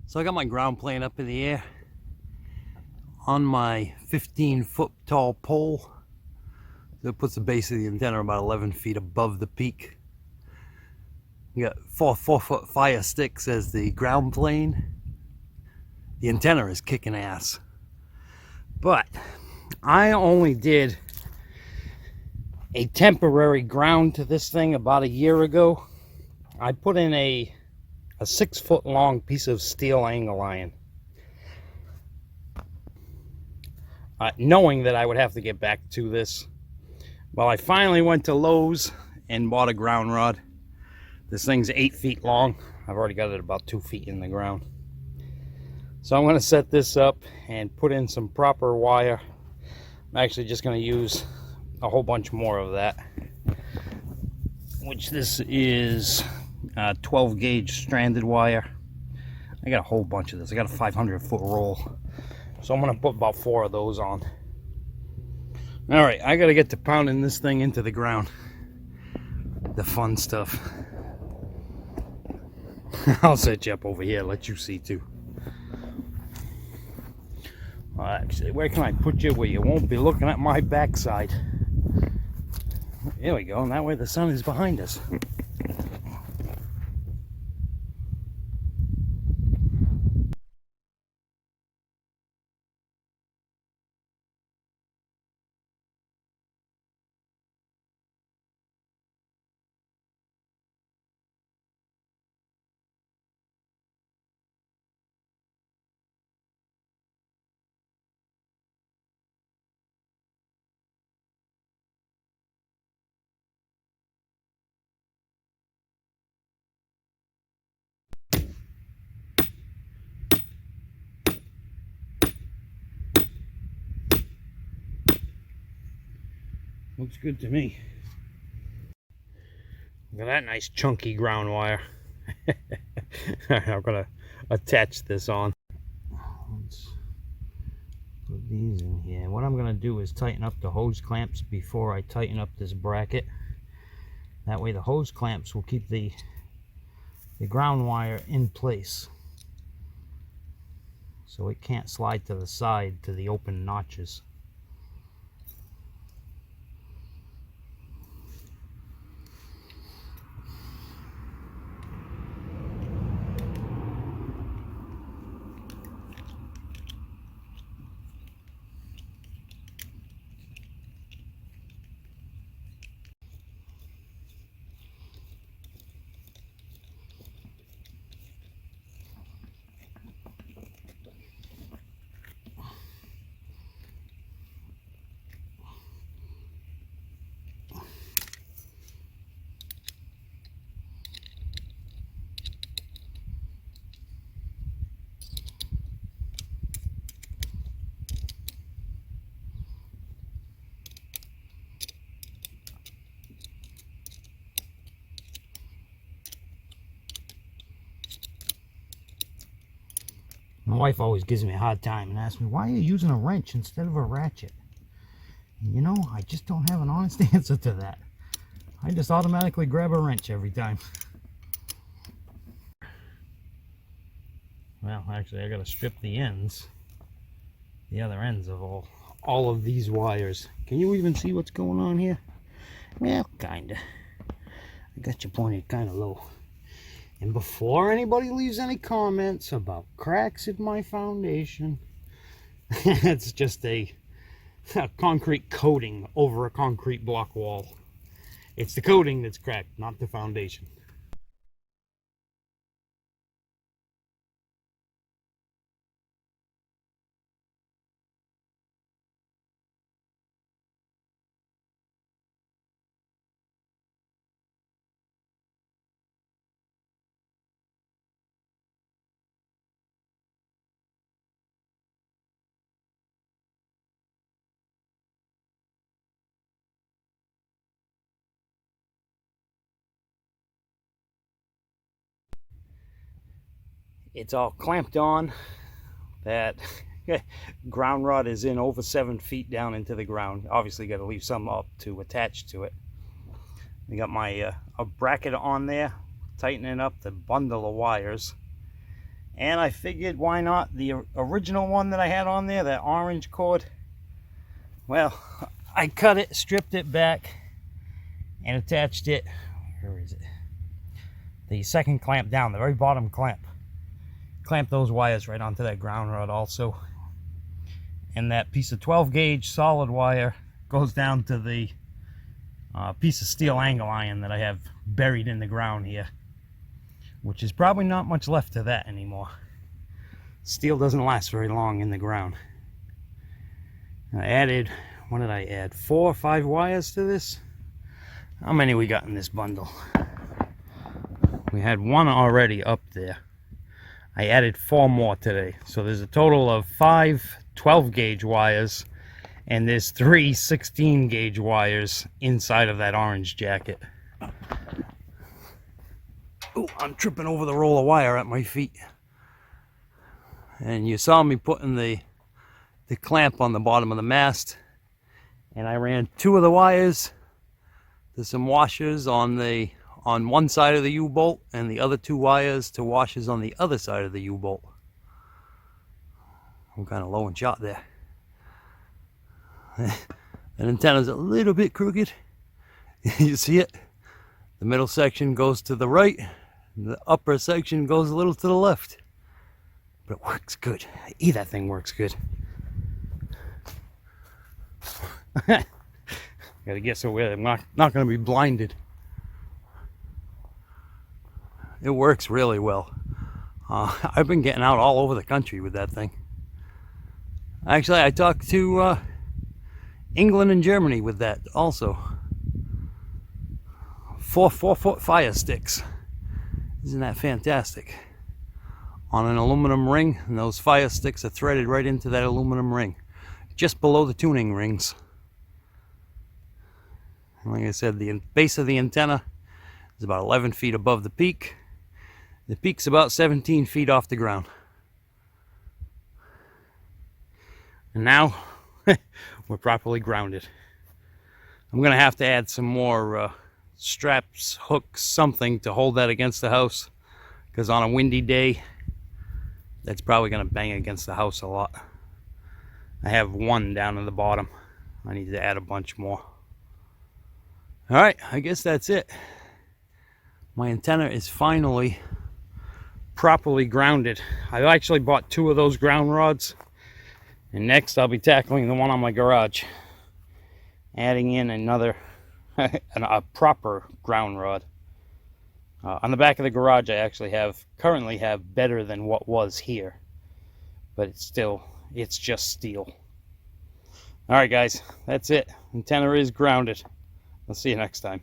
So I got my ground plane up in the air on my 15-foot tall pole. So it puts the base of the antenna about 11 feet above the peak. You got 4-foot fire sticks as the ground plane. The antenna is kicking ass. But I only did a temporary ground to this thing about a year ago. I put in a 6-foot long piece of steel angle iron, knowing that I would have to get back to this. Well, I finally went to Lowe's and bought a ground rod. This thing's 8 feet long. I've already got it about 2 feet in the ground. So I'm going to set this up and put in some proper wire. I'm actually just going to use a whole bunch more of that, which this is 12 gauge stranded wire. I got a whole bunch of this. I got a 500-foot roll. So I'm going to put about 4 of those on. All right, I got to get to pounding this thing into the ground. The fun stuff. I'll set you up over here, let you see too. Well, actually, where can I put you where you won't be looking at my backside? There we go, and that way the sun is behind us. Looks good to me. Look at that nice chunky ground wire. I'm gonna attach this on. Let's put these in here. What I'm gonna do is tighten up the hose clamps before I tighten up this bracket. That way the hose clamps will keep the ground wire in place, so it can't slide to the side to the open notches. My wife always gives me a hard time and asks me, why are you using a wrench instead of a ratchet? And you know, I just don't have an honest answer to that. I just automatically grab a wrench every time. Well, actually, I gotta strip the ends, the other ends of all of these wires. Can you even see what's going on here? Well, kinda. I got you pointed kinda low. And before anybody leaves any comments about cracks in my foundation, it's just a concrete coating over a concrete block wall. It's the coating that's cracked, not the foundation. It's all clamped on. That ground rod is in over 7 feet down into the ground. Obviously got to leave some up to attach to it. I got my a bracket on there, tightening up the bundle of wires, And I figured, why not the original one that I had on there, that orange cord. Well, I cut it, stripped it back, and attached it, where is it? The second clamp down, the very bottom clamp. Clamp those wires right onto that ground rod also. And that piece of 12 gauge solid wire goes down to the piece of steel angle iron that I have buried in the ground here, which is probably not much left to that anymore. Steel doesn't last very long in the ground. I added, what did I add? 4 or 5 wires to this? How many we got in this bundle? We had 1 already up there. I added 4 more today. So there's a total of 5 12 gauge wires, and there's 3 16 gauge wires inside of that orange jacket. Oh, I'm tripping over the roll of wire at my feet. And you saw me putting the clamp on the bottom of the mast, and I ran 2 of the wires to some washers on one side of the U-bolt, and the other 2 wires to washers on the other side of the U-bolt. I'm kind of low and shot there. That antenna's a little bit crooked. You see it? The middle section goes to the right, and the upper section goes a little to the left. But it works good. That thing works good. Gotta get somewhere I'm not gonna be blinded. It works really well. I've been getting out all over the country with that thing. Actually, I talked to England and Germany with that also. 4-foot fire sticks. Isn't that fantastic? On an aluminum ring, and those fire sticks are threaded right into that aluminum ring, just below the tuning rings. Like I said, the base of the antenna is about 11 feet above the peak. The peak's about 17 feet off the ground. And now we're properly grounded. I'm going to have to add some more straps, hooks, something to hold that against the house, because on a windy day, that's probably going to bang against the house a lot. I have 1 down in the bottom. I need to add a bunch more. Alright, I guess that's it. My antenna is finally properly grounded. I actually bought 2 of those ground rods, and next I'll be tackling the one on my garage, adding in another a proper ground rod. On the back of the garage I actually currently have better than what was here, but it's just steel. Alright guys, that's it. Antenna is grounded. I'll see you next time.